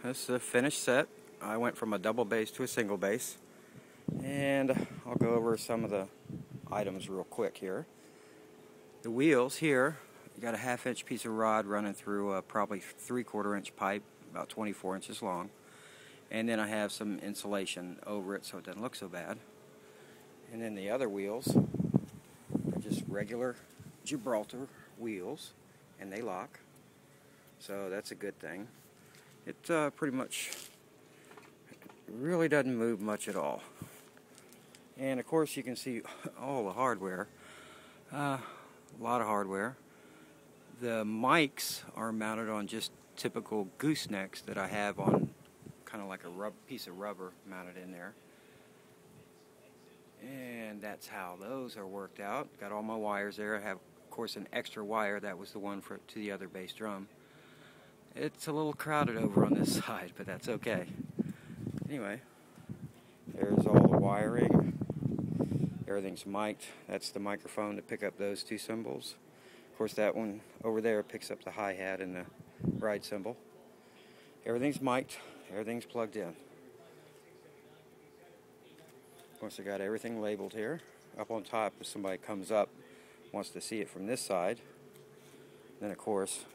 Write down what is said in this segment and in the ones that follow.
This is a finished set. I went from a double bass to a single bass, and I'll go over some of the items real quick here. The wheels here, you got a 1/2 inch piece of rod running through a probably 3/4 inch pipe, about 24 inches long, and then I have some insulation over it so it doesn't look so bad. And then the other wheels are just regular Gibraltar wheels, and they lock, so that's a good thing. It pretty much really doesn't move much at all. And of course you can see all the hardware, a lot of hardware. The mics are mounted on just typical goosenecks that I have on kind of like a piece of rubber mounted in there. And that's how those are worked out. Got all my wires there. I have, of course, an extra wire. That was the one to the other bass drum. It's a little crowded over on this side, but that's okay. Anyway, there's all the wiring. Everything's mic'd. That's the microphone to pick up those two cymbals. Of course, that one over there picks up the hi-hat and the ride cymbal. Everything's mic'd. Everything's plugged in. Of course, I got everything labeled here. Up on top, if somebody comes up, wants to see it from this side, then of course,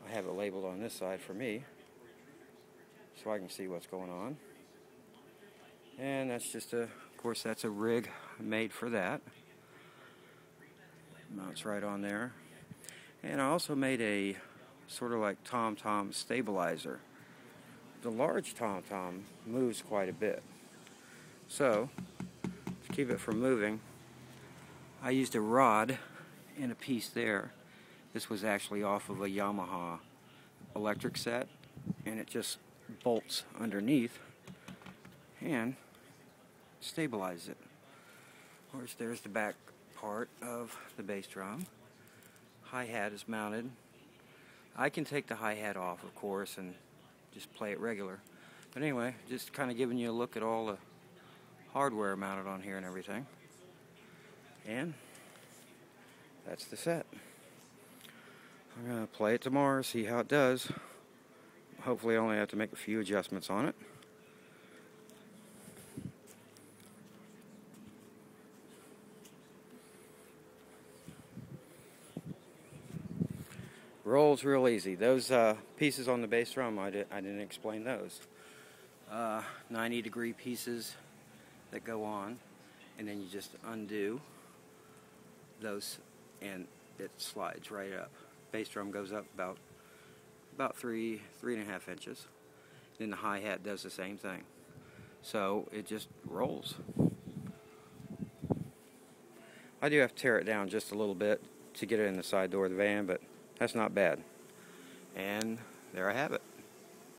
I have it labeled on this side for me, so I can see what's going on. And that's just of course, that's a rig made for that. Mounts right on there. And I also made a sort of like tom-tom stabilizer. The large tom-tom moves quite a bit. So, to keep it from moving, I used a rod and a piece there. This was actually off of a Yamaha electric set, and it just bolts underneath and stabilizes it. Of course, there's the back part of the bass drum. Hi-hat is mounted. I can take the hi-hat off, of course, and just play it regular. But anyway, just kind of giving you a look at all the hardware mounted on here and everything. And that's the set. I'm going to play it tomorrow, see how it does. Hopefully I only have to make a few adjustments on it. Rolls real easy. Those pieces on the bass drum, I didn't explain those. 90-degree pieces that go on, and then you just undo those and it slides right up. Bass drum goes up about 3.5 inches. Then the hi-hat does the same thing. So it just rolls. I do have to tear it down just a little bit to get it in the side door of the van, but that's not bad. And there I have it.